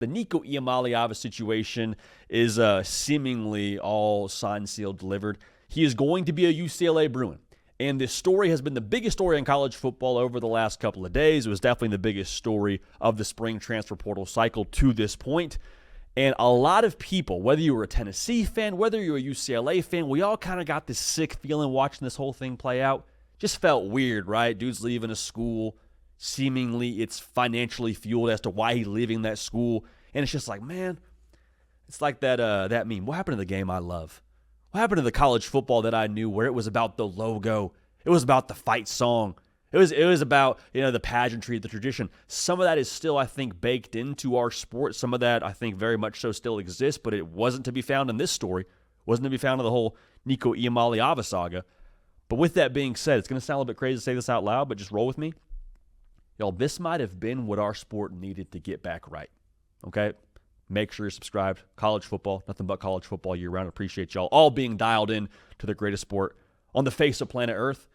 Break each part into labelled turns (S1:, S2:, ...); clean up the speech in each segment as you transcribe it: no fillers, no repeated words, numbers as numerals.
S1: The Nico Iamaleava situation is seemingly all signed, sealed, delivered. He is going to be a UCLA Bruin. And this story has been the biggest story in college football over the last couple of days. It was definitely the biggest story of the spring transfer portal cycle to this point. And a lot of people, whether you were a Tennessee fan, whether you're a UCLA fan, we all kind of got this sick feeling watching this whole thing play out. Just felt weird, right? Dude's leaving a school. Seemingly it's financially fueled as to why he's leaving that school. And it's just like, man, it's like that meme. What happened to the game I love? What happened to the college football that I knew where it was about the logo? It was about the fight song. It was about, the pageantry, the tradition. Some of that is still, I think, baked into our sport. Some of that, I think, very much so still exists, but it wasn't to be found in this story. Wasn't to be found in the whole Nico Iamaleava saga. But with that being said, it's going to sound a little bit crazy to say this out loud, but just roll with me. Y'all, this might have been what our sport needed to get back right. Okay? Make sure you're subscribed. College football, nothing but college football year round. Appreciate y'all all being dialed in to the greatest sport on the face of planet Earth.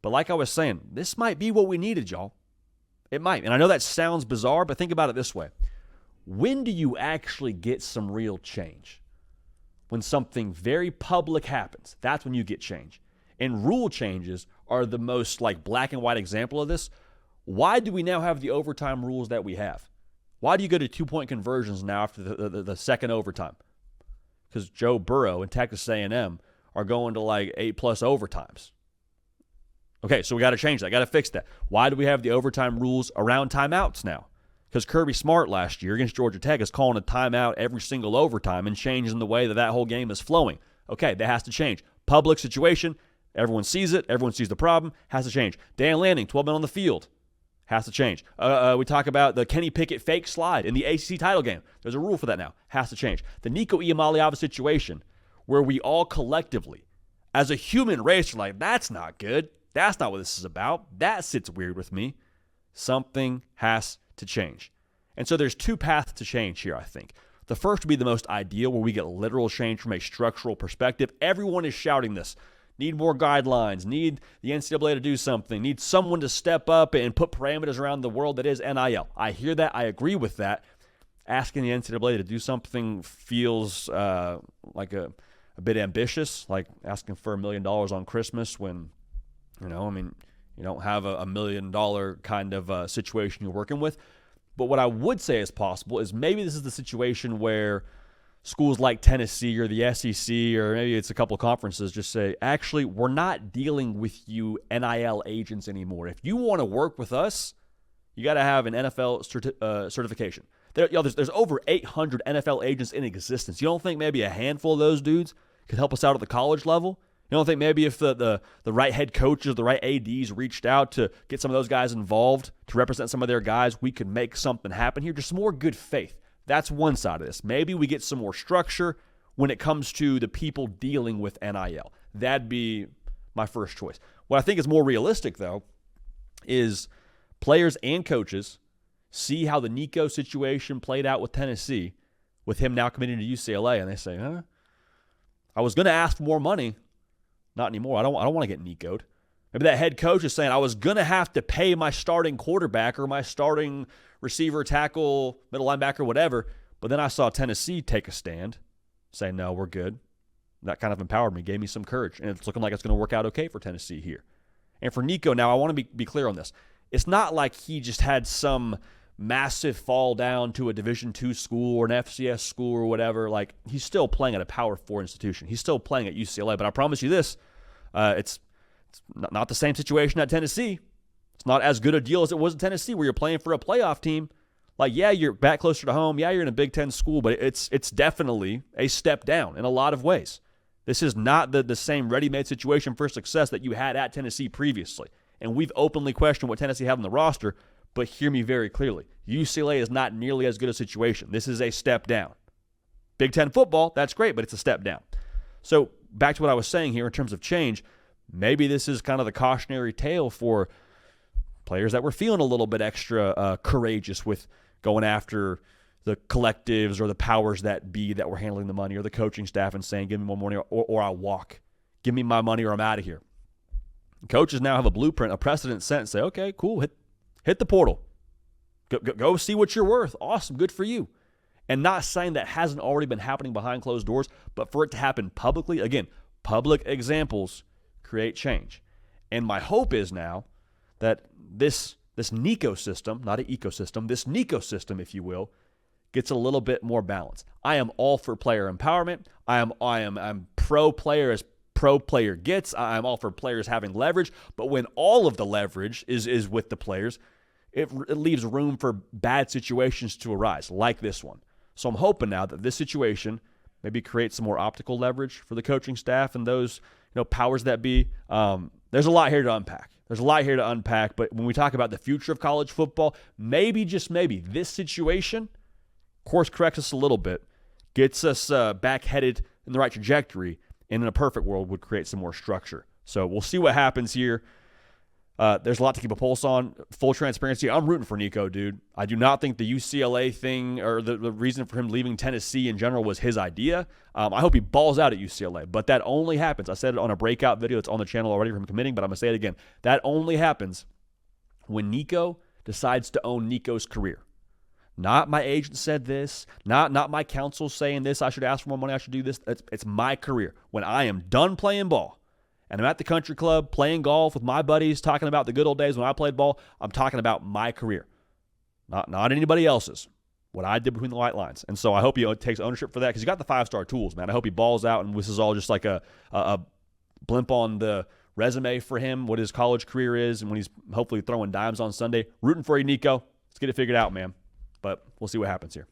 S1: But like I was saying, this might be what we needed, y'all. It might. And I know that sounds bizarre, but think about it this way. When do you actually get some real change? When something very public happens. That's when you get change. And rule changes are the most black and white example of this. Why do we now have the overtime rules that we have? Why do you go to 2-point conversions now after the second overtime? Because Joe Burrow and Texas A&M are going to 8+ overtimes. Okay, so we got to change that. Got to fix that. Why do we have the overtime rules around timeouts now? Because Kirby Smart last year against Georgia Tech is calling a timeout every single overtime and changing the way that whole game is flowing. Okay, that has to change. Public situation, everyone sees it, everyone sees the problem, has to change. Dan Lanning, 12 men on the field. Has to change. We talk about the Kenny Pickett fake slide in the ACC title game. There's a rule for that now. Has to change. The Nico Iamaleava situation where we all collectively, as a human race, are like, that's not good. That's not what this is about. That sits weird with me. Something has to change. And so there's two paths to change here, I think. The first would be the most ideal, where we get literal change from a structural perspective. Everyone is shouting this. Need more guidelines, need the NCAA to do something, need someone to step up and put parameters around the world that is NIL. I hear that. I agree with that. Asking the NCAA to do something feels like a bit ambitious, like asking for $1 million on Christmas when, you don't have a $1 million kind of situation you're working with. But what I would say is possible is maybe this is the situation where schools like Tennessee or the SEC, or maybe it's a couple of conferences, just say, actually, we're not dealing with you NIL agents anymore. If you want to work with us, you got to have an NFL certification. There's over 800 NFL agents in existence. You don't think maybe a handful of those dudes could help us out at the college level? You don't think maybe if the right head coaches, the right ADs reached out to get some of those guys involved to represent some of their guys, we could make something happen here? Just some more good faith. That's one side of this. Maybe we get some more structure when it comes to the people dealing with NIL. That'd be my first choice. What I think is more realistic, though, is players and coaches see how the Nico situation played out with Tennessee, with him now committing to UCLA, and they say, I was going to ask for more money. Not anymore. I don't want to get Nico'd. Maybe that head coach is saying, I was going to have to pay my starting quarterback or my starting receiver, tackle, middle linebacker, whatever. But then I saw Tennessee take a stand, say, no, we're good. That kind of empowered me, gave me some courage. And it's looking like it's going to work out okay for Tennessee here. And for Nico, now I want to be clear on this. It's not like he just had some massive fall down to a Division II school or an FCS school or whatever. Like, he's still playing at a Power 4 institution. He's still playing at UCLA. But I promise you this, it's not the same situation at Tennessee. It's not as good a deal as it was in Tennessee, where you're playing for a playoff team. Like, yeah, you're back closer to home. Yeah, you're in a Big Ten school, but it's definitely a step down in a lot of ways. This is not the same ready-made situation for success that you had at Tennessee previously. And we've openly questioned what Tennessee had on the roster, but hear me very clearly. UCLA is not nearly as good a situation. This is a step down. Big Ten football, that's great, but it's a step down. So back to what I was saying here in terms of change, maybe this is kind of the cautionary tale for players that were feeling a little bit extra courageous with going after the collectives or the powers that be that were handling the money, or the coaching staff, and saying, give me more money or I'll walk. Give me my money or I'm out of here. Coaches now have a blueprint, a precedent set, and say, okay, cool, hit the portal. Go see what you're worth. Awesome, good for you. And not saying that hasn't already been happening behind closed doors, but for it to happen publicly, again, public examples create change. And my hope is now that this Nico system, not an ecosystem, this Nico system, if you will, gets a little bit more balance. I am all for player empowerment. I'm pro player as pro player gets. I'm all for players having leverage. But when all of the leverage is with the players, it leaves room for bad situations to arise, like this one. So I'm hoping now that this situation maybe creates some more optical leverage for the coaching staff and those powers that be. There's a lot here to unpack. But when we talk about the future of college football, maybe, just maybe, this situation course corrects us a little bit, gets us back headed in the right trajectory, and in a perfect world would create some more structure. So we'll see what happens here. There's a lot to keep a pulse on. Full transparency, I'm rooting for Nico, dude. I do not think the UCLA thing or the reason for him leaving Tennessee in general was his idea. I hope he balls out at UCLA, but that only happens. I said it on a breakout video. It's on the channel already from him committing, but I'm going to say it again. That only happens when Nico decides to own Nico's career. Not my agent said this, not my counsel saying this, I should ask for more money, I should do this. It's my career. When I am done playing ball, and I'm at the country club playing golf with my buddies, talking about the good old days when I played ball, I'm talking about my career, not anybody else's, what I did between the white lines. And so I hope he takes ownership for that because he got the 5-star tools, man. I hope he balls out, and this is all just like a blimp on the resume for him, what his college career is, and when he's hopefully throwing dimes on Sunday. Rooting for you, Nico. Let's get it figured out, man. But we'll see what happens here.